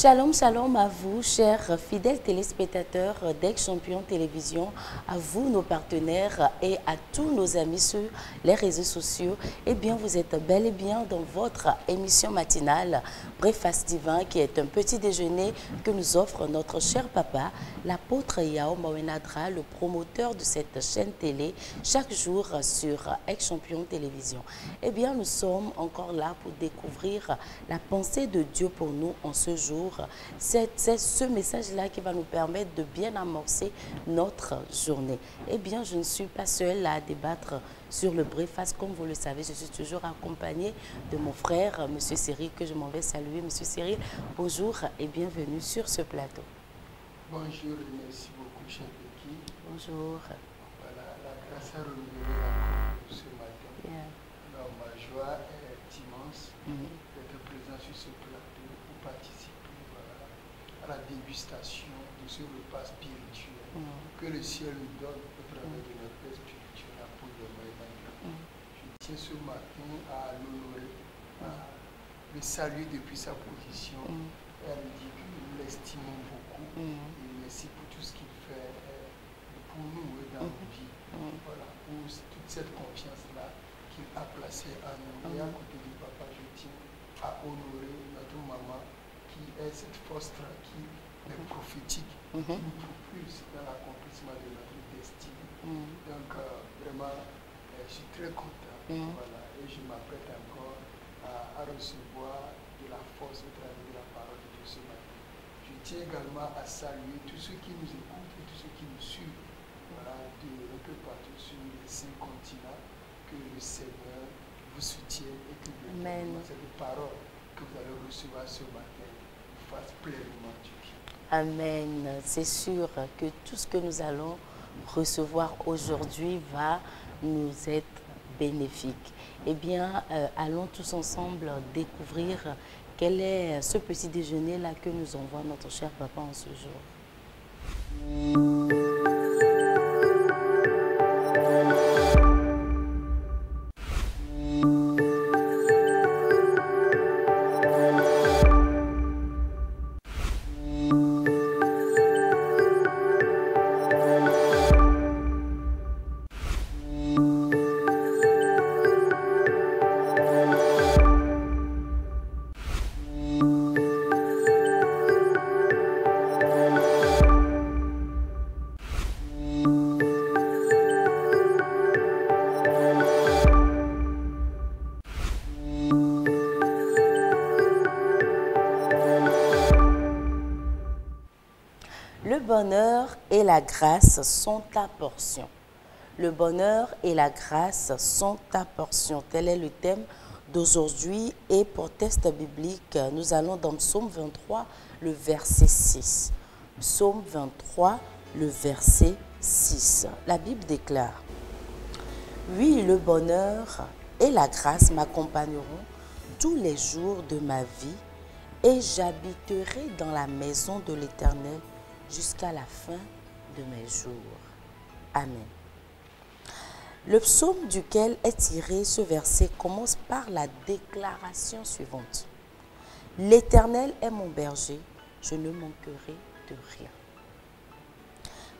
Shalom, shalom à vous, chers fidèles téléspectateurs d'Aix-Champion Télévision, à vous, nos partenaires et à tous nos amis sur les réseaux sociaux. Eh bien, vous êtes bel et bien dans votre émission matinale Breakfast Divin, qui est un petit déjeuner que nous offre notre cher papa, l'apôtre Yao Mawenadra, le promoteur de cette chaîne télé, chaque jour sur Aix-Champion Télévision. Eh bien, nous sommes encore là pour découvrir la pensée de Dieu pour nous en ce jour. C'est ce message-là qui va nous permettre de bien amorcer notre journée. Eh bien, je ne suis pas seule à débattre sur le breakfast. Comme vous le savez, je suis toujours accompagnée de mon frère, M. Cyril, que je m'en vais saluer. M. Cyril, bonjour et bienvenue sur ce plateau. Bonjour et merci beaucoup, chère Becky. Bonjour. Voilà, la grâce a renouvelé encore ce matin. Yeah. Alors, ma joie est immense d'être présent sur ce plateau pour participer à la dégustation de ce repas spirituel que le ciel nous donne au travers de notre Père spirituel, l'apôtre Mawenadra. Je tiens ce matin à l'honorer, à le saluer depuis sa position et à lui dire que nous l'estimons beaucoup. Et merci pour tout ce qu'il fait pour nous et dans nos vies. Voilà, pour toute cette confiance-là qu'il a placée en nous. Et à côté du papa, je tiens à honorer notre maman qui est cette force tranquille, mais prophétique, qui nous propulse dans l'accomplissement de notre destinée. Donc, vraiment, je suis très content. Voilà, et je m'apprête encore à recevoir de la force au travers de la parole de Dieu ce matin. Je tiens également à saluer tous ceux qui nous écoutent et tous ceux qui nous suivent, voilà, un peu partout sur les 5 continents. Que le Seigneur vous soutienne et que cette parole que vous allez recevoir ce matin vous fasse pleinement du bien. Amen. C'est sûr que tout ce que nous allons recevoir aujourd'hui va nous être bénéfique. Eh bien, allons tous ensemble découvrir quel est ce petit déjeuner-là que nous envoie notre cher papa en ce jour. Le bonheur et la grâce sont ta portion. Le bonheur et la grâce sont ta portion. Tel est le thème d'aujourd'hui. Et pour test biblique, nous allons dans Psaume 23, le verset 6. Psaume 23, le verset 6. La Bible déclare: oui, le bonheur et la grâce m'accompagneront tous les jours de ma vie et j'habiterai dans la maison de l'Éternel jusqu'à la fin de mes jours. Amen. Le psaume duquel est tiré ce verset commence par la déclaration suivante. L'Éternel est mon berger, je ne manquerai de rien.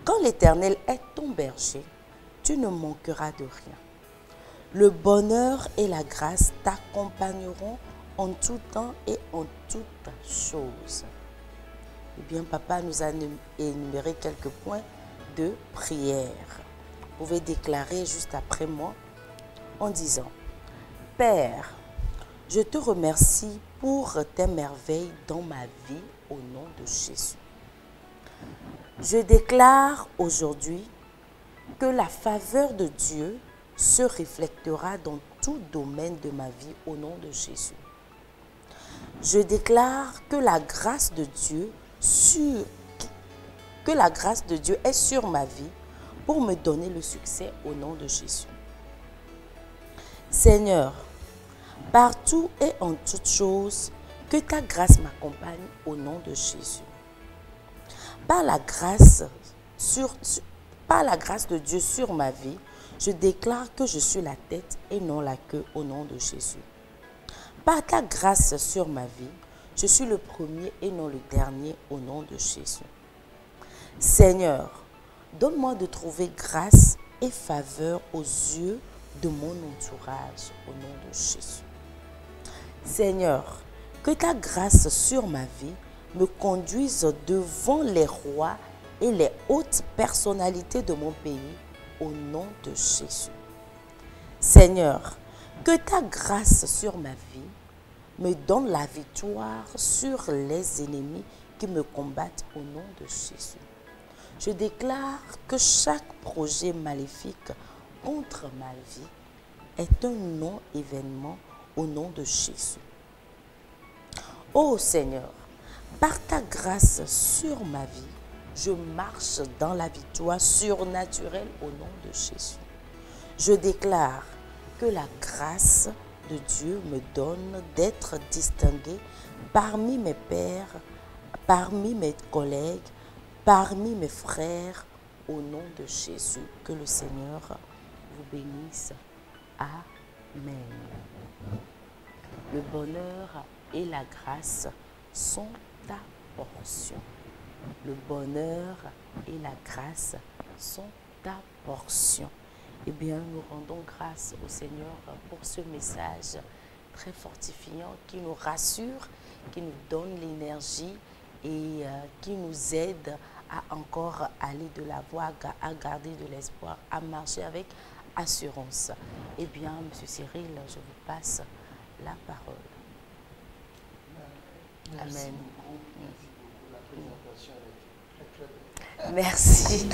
Quand l'Éternel est ton berger, tu ne manqueras de rien. Le bonheur et la grâce t'accompagneront en tout temps et en toutes choses. Eh bien, papa nous a énuméré quelques points de prière. Vous pouvez déclarer juste après moi en disant: Père, je te remercie pour tes merveilles dans ma vie au nom de Jésus. Je déclare aujourd'hui que la faveur de Dieu se reflétera dans tout domaine de ma vie au nom de Jésus. Je déclare que la grâce de Dieu est sur ma vie pour me donner le succès au nom de Jésus. Seigneur, partout et en toutes choses, que ta grâce m'accompagne au nom de Jésus. Par la grâce de Dieu sur ma vie, je déclare que je suis la tête et non la queue au nom de Jésus. Par ta grâce sur ma vie, Je suis le premier et non le dernier au nom de Jésus. Seigneur, donne-moi de trouver grâce et faveur aux yeux de mon entourage au nom de Jésus. Seigneur, que ta grâce sur ma vie me conduise devant les rois et les hautes personnalités de mon pays au nom de Jésus. Seigneur, que ta grâce sur ma vie me donne la victoire sur les ennemis qui me combattent au nom de Jésus. Je déclare que chaque projet maléfique contre ma vie est un non-événement au nom de Jésus. Ô Seigneur, par ta grâce sur ma vie, je marche dans la victoire surnaturelle au nom de Jésus. Je déclare que la grâce de Dieu me donne d'être distingué parmi mes pairs, parmi mes collègues, parmi mes frères, au nom de Jésus. Que le Seigneur vous bénisse. Amen. Le bonheur et la grâce sont ta portion. Le bonheur et la grâce sont ta portion. Eh bien, nous rendons grâce au Seigneur pour ce message très fortifiant qui nous rassure, qui nous donne l'énergie et qui nous aide à encore aller de la voie, à garder de l'espoir, à marcher avec assurance. Eh bien, M. Cyril, je vous passe la parole. Merci Amen. beaucoup. La présentation était très, très belle. Merci.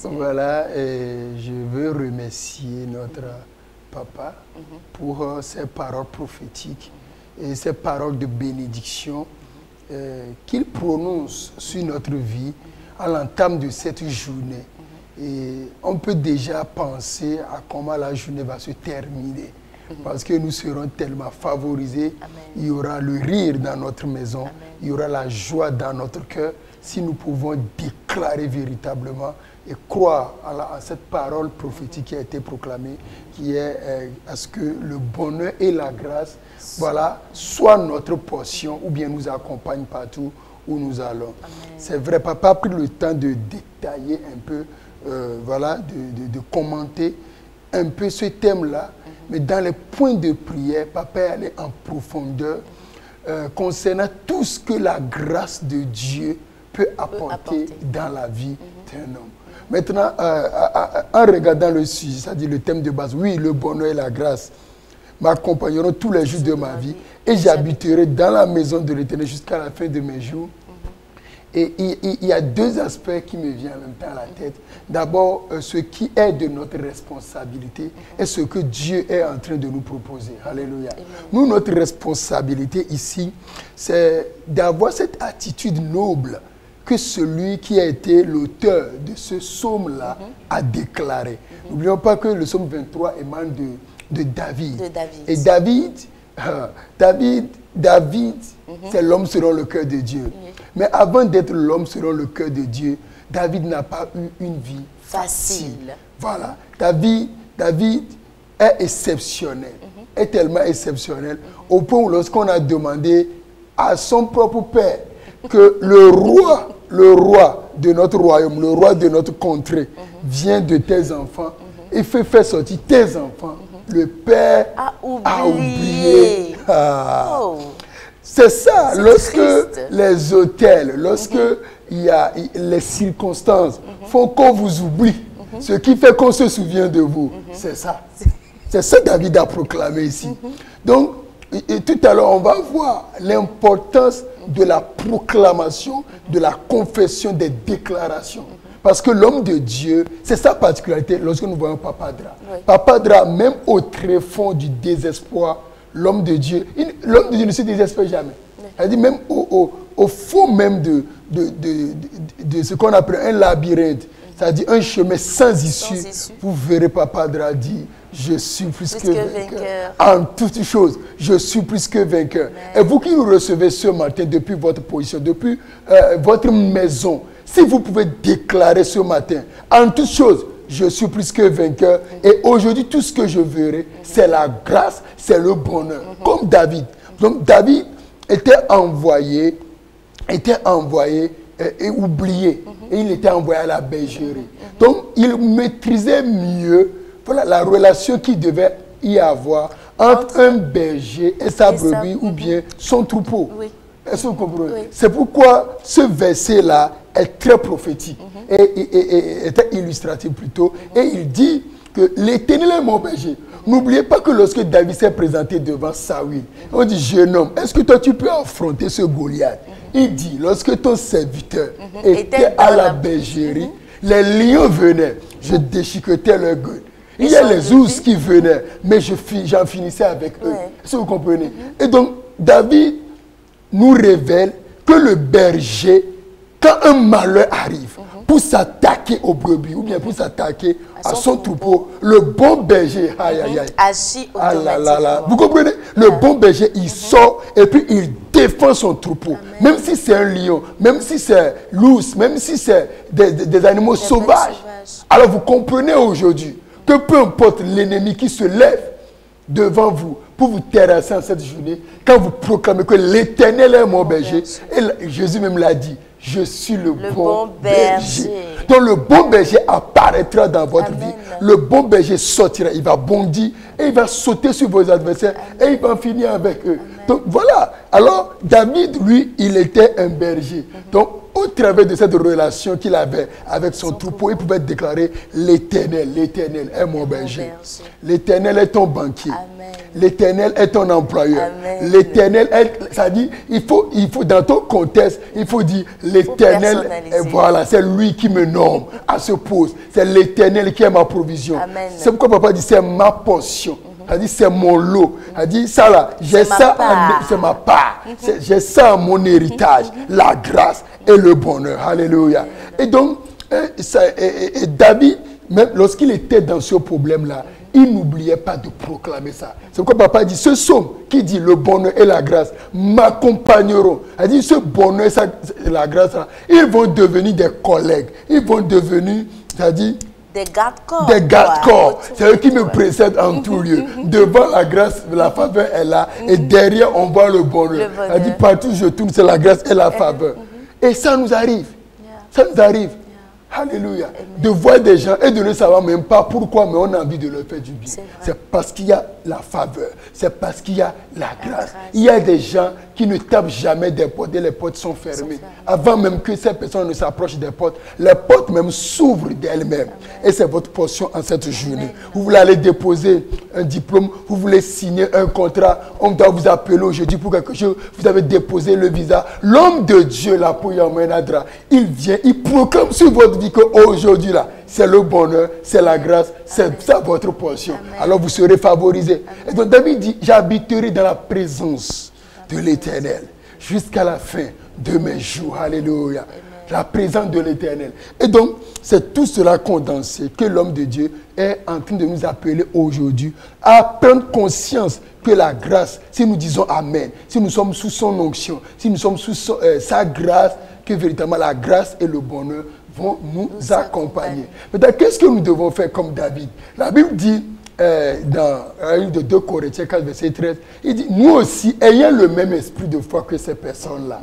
Voilà, et je veux remercier notre papa pour ses paroles prophétiques et ses paroles de bénédiction qu'il prononce sur notre vie à l'entame de cette journée. Et on peut déjà penser à comment la journée va se terminer. Parce que nous serons tellement favorisés. Amen. Il y aura le rire dans notre maison. Amen. Il y aura la joie dans notre cœur. Si nous pouvons déclarer véritablement et croire à cette parole prophétique qui a été proclamée, qui est à ce que le bonheur et la grâce, voilà, soit notre portion ou bien nous accompagne partout où nous allons. C'est vrai, papa a pris le temps de détailler un peu, voilà, de commenter un peu ce thème-là. Mais dans les points de prière, papa est allé en profondeur concernant tout ce que la grâce de Dieu peut apporter dans la vie d'un homme. Maintenant, en regardant le sujet, c'est-à-dire le thème de base, oui, le bonheur et la grâce m'accompagneront tous les jours de ma vie et j'habiterai dans la maison de l'Éternel jusqu'à la fin de mes jours. Et il y a deux aspects qui me viennent en même temps à la tête. D'abord, ce qui est de notre responsabilité et ce que Dieu est en train de nous proposer. Alléluia. Nous, notre responsabilité ici, c'est d'avoir cette attitude noble que celui qui a été l'auteur de ce psaume-là a déclaré. N'oublions pas que le psaume 23 émane de David. Et David, c'est l'homme selon le cœur de Dieu. Mais avant d'être l'homme selon le cœur de Dieu, David n'a pas eu une vie facile. Voilà. David est exceptionnel. Est tellement exceptionnel au point où lorsqu'on a demandé à son propre père que le roi de notre royaume, le roi de notre contrée, vient de tes enfants et fait faire sortir tes enfants, le père a oublié. C'est ça, lorsque les autels, lorsque il y a les circonstances font qu'on vous oublie, ce qui fait qu'on se souvient de vous, c'est ça. C'est ça que David a proclamé ici. Donc, et tout à l'heure, on va voir l'importance de la proclamation, de la confession, des déclarations. Parce que l'homme de Dieu, c'est sa particularité lorsque nous voyons Papa Dra. Oui. Papa Dra, même au tréfonds du désespoir, l'homme de Dieu ne se désespère jamais. Oui. Elle dit même au fond même de ce qu'on appelle un labyrinthe, c'est-à-dire un chemin sans issue, vous verrez Papa Dra dire, je suis plus que vainqueur. En toutes choses, je suis plus que vainqueur. Amen. Et vous qui nous recevez ce matin depuis votre position, depuis votre maison, si vous pouvez déclarer ce matin, en toutes choses, je suis plus que vainqueur. Et aujourd'hui, tout ce que je verrai, c'est la grâce, c'est le bonheur. Comme David. Donc David était envoyé et oublié. Et il était envoyé à la bergerie. Donc, il maîtrisait mieux la relation qu'il devait y avoir entre un berger et sa brebis ou bien son troupeau. Oui. Est-ce que vous comprenez? Oui. C'est pourquoi ce verset-là est très prophétique et est illustratif plutôt. Et il dit que l'Éternel est mon berger. N'oubliez pas que lorsque David s'est présenté devant Saül, on dit, jeune homme, est-ce que toi tu peux affronter ce Goliath? Il dit, lorsque ton serviteur était à la bergerie, les lions venaient, je déchiquetais leur gueule. Il y a les ours qui venaient, mais j'en finissais avec eux. Est-ce que vous comprenez? Et donc, David nous révèle que le berger, quand un malheur arrive, pour s'attaquer aux brebis ou bien pour s'attaquer à son troupeau, le bon berger agit automatiquement. Vous comprenez? Le bon berger, il sort et puis il défend son troupeau. Amen. Même si c'est un lion, même si c'est l'ours, même si c'est des animaux sauvages. Alors vous comprenez aujourd'hui que peu importe l'ennemi qui se lève devant vous pour vous terrasser en cette journée, quand vous proclamez que l'Éternel est mon berger, et Jésus même l'a dit, je suis le bon berger. Donc le bon berger apparaîtra dans votre vie. Le bon berger sortira, il va bondir et il va sauter sur vos adversaires et il va finir avec eux. Donc voilà. Alors David, lui, il était un berger. Donc au travers de cette relation qu'il avait avec son troupeau, il pouvait déclarer l'Éternel est mon berger. L'Éternel est ton banquier. L'Éternel est ton employeur. L'Éternel est, ça dit, il faut dans ton contexte, il faut dire l'Éternel, voilà, c'est lui qui me nomme à ce poste. C'est l'Éternel qui est ma provision. C'est pourquoi papa dit c'est ma portion. Elle dit c'est mon lot. Elle dit ça là, j'ai ça, c'est ma part. J'ai ça à mon héritage, la grâce et le bonheur. Alléluia. Et donc, David, même lorsqu'il était dans ce problème-là, il n'oubliait pas de proclamer ça. C'est pourquoi papa dit, ce psaume qui dit le bonheur et la grâce m'accompagneront. Elle dit, ce bonheur et la grâce, ils vont devenir des collègues. Ils vont devenir, c'est-à-dire, des garde-corps. Des garde-corps. C'est eux qui me précèdent en tout lieu. Devant la grâce, la faveur est là. Et derrière, on voit le bonheur. Elle dit, partout où je tourne, c'est la grâce et la faveur. Et ça nous arrive. Ça nous arrive. Alléluia. De voir des gens et de ne savoir même pas pourquoi, mais on a envie de leur faire du bien. C'est parce qu'il y a la faveur. C'est parce qu'il y a la grâce. Il y a des gens qui ne tapent jamais des portes et les portes sont fermées. Avant même que ces personnes ne s'approchent des portes, les portes même s'ouvrent d'elles-mêmes. Et c'est votre portion en cette journée. Vous voulez aller déposer un diplôme, vous voulez signer un contrat, on doit vous appeler aujourd'hui pour quelque chose, vous avez déposé le visa. L'homme de Dieu, la Pouyamenadra, il vient, il proclame sur votre vie qu'aujourd'hui là, c'est le bonheur, c'est la grâce, c'est ça votre portion. Alors vous serez favorisés. Et donc David dit, j'habiterai dans la présence de l'Éternel jusqu'à la fin de mes jours. Alléluia. Amen. La présence de l'Éternel. Et donc, c'est tout cela condensé que l'homme de Dieu est en train de nous appeler aujourd'hui à prendre conscience que la grâce, si nous disons Amen, si nous sommes sous son onction, si nous sommes sous sa grâce, que véritablement la grâce et le bonheur vont nous accompagner. Maintenant, qu'est-ce que nous devons faire comme David? La Bible dit, dans un livre de 2 Corinthiens 4, verset 13, il dit, nous aussi, ayant le même esprit de foi que ces personnes-là.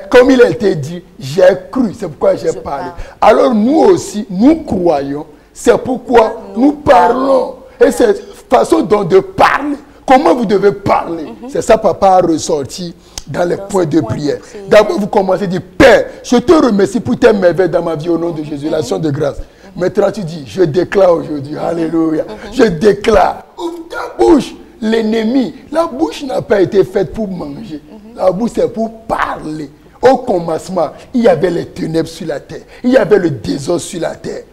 Comme il a été dit, j'ai cru, c'est pourquoi j'ai parlé. Alors nous aussi, nous croyons, c'est pourquoi nous parlons. Et cette façon dont de parler, comment vous devez parler, c'est ça papa a ressorti dans les points de prière. D'abord, vous commencez à dire, Père, je te remercie pour tes merveilles dans ma vie au nom de Jésus, l'action de grâce. Maintenant, tu dis, je déclare aujourd'hui, alléluia, je déclare, ouvre ta bouche, l'ennemi, la bouche n'a pas été faite pour manger, la bouche c'est pour parler. Au commencement, il y avait les ténèbres sur la terre, il y avait le désordre sur la terre.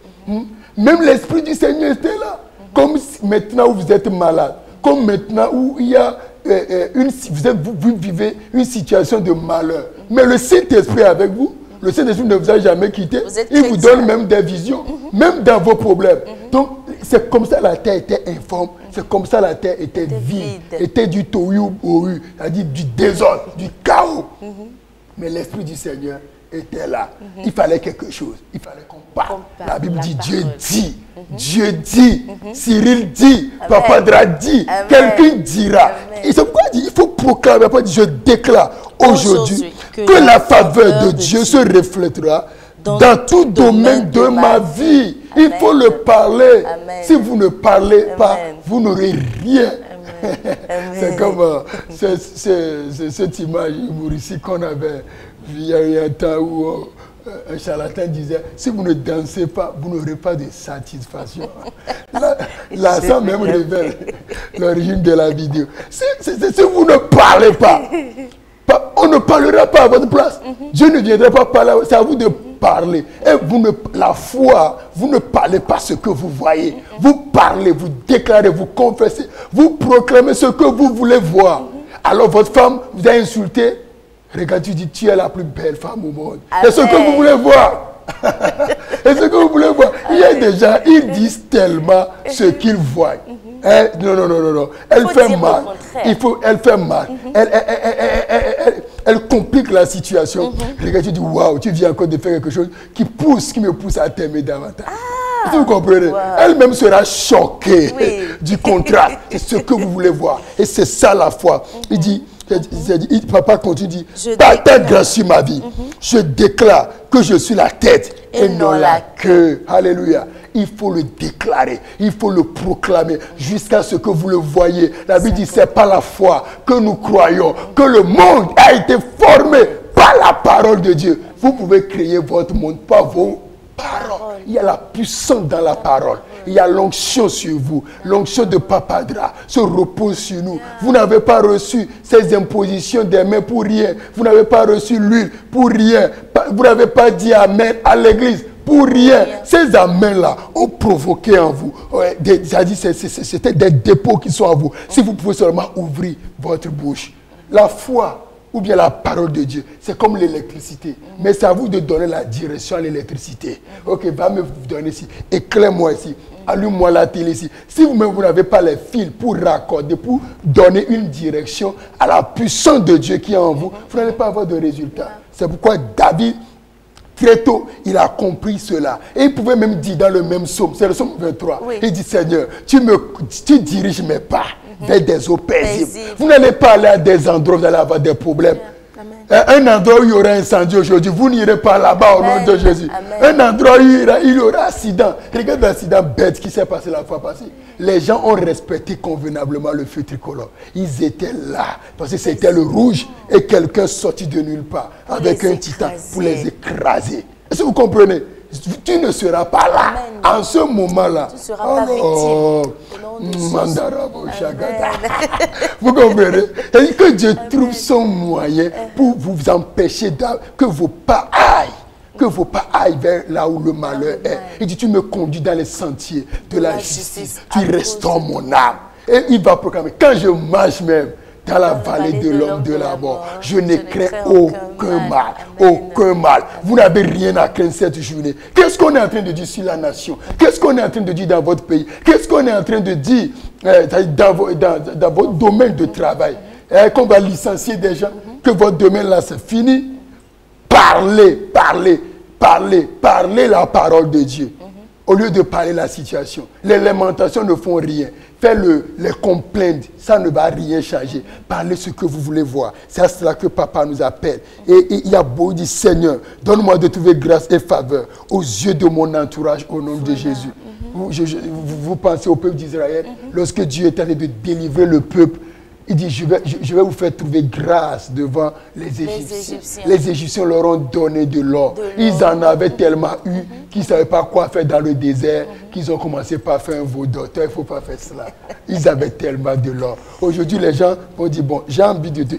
Même l'Esprit du Seigneur était là, comme maintenant où vous êtes malade, comme maintenant où il y a vous vivez une situation de malheur. Mais le Saint-Esprit est avec vous. Le Saint-Esprit ne vous a jamais quitté. Il vous donne même des visions, même dans vos problèmes. Donc, c'est comme ça la terre était informe. C'est comme ça la terre était vide. Était du tohu bohu, c'est-à-dire du désordre, du chaos. Mais l'Esprit du Seigneur était là. Il fallait quelque chose. Il fallait qu'on parle. La Bible dit, Dieu dit. Dieu dit. Cyril dit. Papadra dit. Quelqu'un dira. Et c'est pourquoi il faut proclamer. Je déclare aujourd'hui que la faveur de Dieu se reflètera dans tout domaine de ma vie. Il faut le parler. Si vous ne parlez pas, vous n'aurez rien. C'est comme cette image humoristique qu'on avait vu il y a eu un temps où un charlatan disait, si vous ne dansez pas, vous n'aurez pas de satisfaction. Là, ça même révèle l'origine de la vidéo. Si vous ne parlez pas, on ne parlera pas à votre place. Dieu ne viendra pas parler, c'est à vous de parler. Et la foi, vous ne parlez pas ce que vous voyez. Vous parlez, vous déclarez, vous confessez, vous proclamez ce que vous voulez voir. Alors votre femme vous a insulté. Regarde, tu dis, tu es la plus belle femme au monde. C'est ce que vous voulez voir. Et ce que vous voulez voir. Il y a des gens, ils disent tellement ce qu'ils voient. Non. Elle fait mal. Elle fait mal. Elle complique la situation. Regarde, tu dis, waouh, tu viens encore de faire quelque chose qui me pousse à t'aimer davantage. Si vous comprenez, elle-même sera choquée du contraste. C'est ce que vous voulez voir. Et c'est ça la foi. Il dit, papa continue, dit, par ta grâce sur ma vie, je déclare que je suis la tête et non la queue. Alléluia. Il faut le déclarer, il faut le proclamer jusqu'à ce que vous le voyez. La Bible dit, c'est par la foi que nous croyons que le monde a été formé par la parole de Dieu. Vous pouvez créer votre monde par vos paroles. Il y a la puissance dans la parole. Il y a l'onction sur vous. L'onction de Papadra se repose sur nous. Vous n'avez pas reçu ces impositions des mains pour rien. Vous n'avez pas reçu l'huile pour rien. Vous n'avez pas dit amen à l'église pour rien. Ces amens-là ont provoqué en vous. C'était des dépôts qui sont en vous. Si vous pouvez seulement ouvrir votre bouche. La foi ou bien la parole de Dieu, c'est comme l'électricité. Mais c'est à vous de donner la direction à l'électricité. Ok, va me donner ici. Éclaire-moi ici. Allume-moi la télé ici. Si vous-même, vous n'avez pas les fils pour raccorder, pour donner une direction à la puissance de Dieu qui est en vous, vous n'allez pas avoir de résultat. C'est pourquoi David, très tôt, il a compris cela. Et il pouvait même dire dans le même psaume, c'est le psaume 23, il dit, Seigneur, tu diriges mes pas vers des eaux paisibles. Vous n'allez pas aller à des endroits où vous allez avoir des problèmes. Un endroit où il y aura incendie aujourd'hui, vous n'irez pas là-bas au nom de Jésus. Un endroit où il y aura accident. Regarde l'accident bête qui s'est passé la fois passée. Les gens ont respecté convenablement le feu tricolore. Ils étaient là parce que c'était le rouge et quelqu'un sorti de nulle part avec un titan pour les écraser. Est-ce que vous comprenez? Tu ne seras pas là. Amen. En ce moment-là. Tu ne seras pas victime. Vous comprenez? C'est-à-dire que Dieu trouve son moyen pour vous empêcher que vos pas aillent vers là où le malheur est. Il dit, tu me conduis dans les sentiers de la justice. Tu restaures mon âme. Et il va proclamer, quand je marche même dans la vallée de l'homme de la mort, je ne crains aucun mal. Aucun mal. Vous n'avez rien à craindre cette journée. Qu'est-ce qu'on est en train de dire sur la nation? Qu'est-ce qu'on est en train de dire dans votre pays? Qu'est-ce qu'on est en train de dire dans votre domaine de travail? Qu'on va licencier des gens, que votre domaine là c'est fini. Parlez la parole de Dieu. Au lieu de parler la situation. Les lamentations ne font rien. Les complaintes, ça ne va rien changer. Parlez ce que vous voulez voir. C'est à cela que papa nous appelle. Et il y a beau dire, Seigneur, donne-moi de trouver grâce et faveur aux yeux de mon entourage au nom de Jésus. Vous pensez au peuple d'Israël, lorsque Dieu est en train de délivrer le peuple, il dit, je vais vous faire trouver grâce devant les Égyptiens. Les Égyptiens leur ont donné de l'or. Ils en avaient tellement eu qu'ils ne savaient pas quoi faire dans le désert, qu'ils ont commencé par faire un veau d'auteur. Il ne faut pas faire cela. Ils avaient tellement de l'or. Aujourd'hui, les gens vont dire, bon, j'ai envie de dire,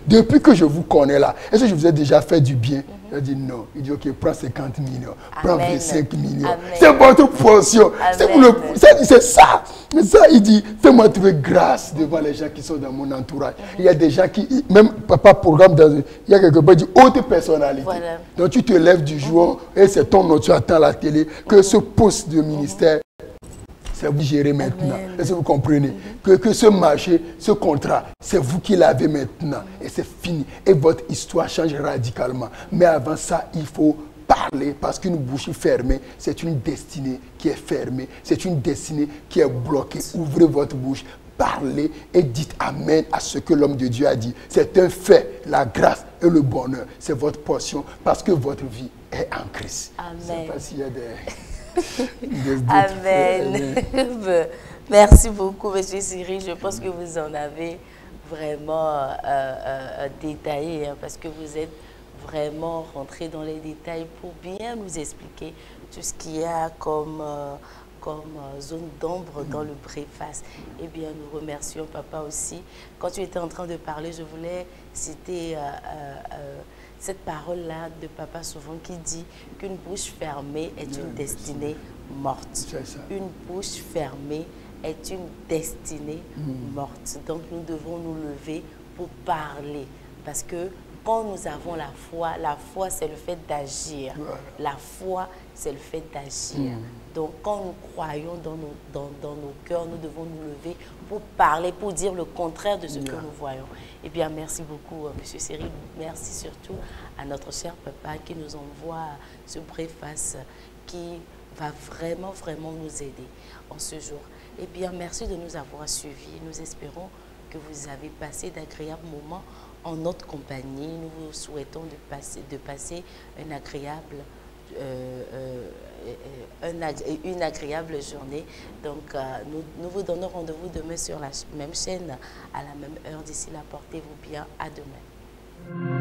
depuis que je vous connais là, est-ce que je vous ai déjà fait du bien? Il dit non. Il dit, ok, prends 50 millions, prends 25 millions. C'est votre portion. C'est ça. Mais ça, il dit, fais-moi trouver grâce devant les gens qui sont dans mon entourage. Il y a des gens qui, même papa programme, il y a quelque part, il dit haute personnalité. Voilà. Donc tu te lèves du jour et c'est ton nom, tu attends la télé, que ce poste de ministère, c'est vous gérer maintenant. Est-ce que vous comprenez? Mm-hmm. Que ce marché, ce contrat, c'est vous qui l'avez maintenant. Et c'est fini. Et votre histoire change radicalement. Mais avant ça, il faut parler, parce qu'une bouche fermée, c'est une destinée qui est fermée. C'est une destinée qui est bloquée. Ouvrez votre bouche, parlez et dites Amen à ce que l'homme de Dieu a dit. C'est un fait. La grâce et le bonheur, c'est votre portion, parce que votre vie est en Christ. Amen. Je ne sais pas s'il y a Amen. Merci beaucoup, Monsieur Cyril. Je pense que vous en avez vraiment détaillé, hein, parce que vous êtes vraiment rentré dans les détails pour bien nous expliquer tout ce qu'il y a comme zone d'ombre dans le préface. Eh bien, nous remercions Papa aussi. Quand tu étais en train de parler, je voulais citer cette parole-là de Papa souvent qui dit qu'une bouche fermée est une destinée morte. Une bouche fermée est une destinée morte. Donc, nous devons nous lever pour parler. Parce que quand nous avons la foi c'est le fait d'agir. La foi, c'est le fait d'agir. Donc, quand nous croyons dans nos cœurs, nous devons nous lever pour parler, pour dire le contraire de ce que nous voyons. Eh bien, merci beaucoup, Monsieur Cyril. Merci surtout à notre cher Papa qui nous envoie ce préface qui va vraiment, vraiment nous aider en ce jour. Eh bien, merci de nous avoir suivis. Nous espérons que vous avez passé d'agréables moments en notre compagnie. Nous vous souhaitons de passer une agréable journée. Donc, nous vous donnons rendez-vous demain sur la même chaîne, à la même heure. D'ici là, portez-vous bien. À demain.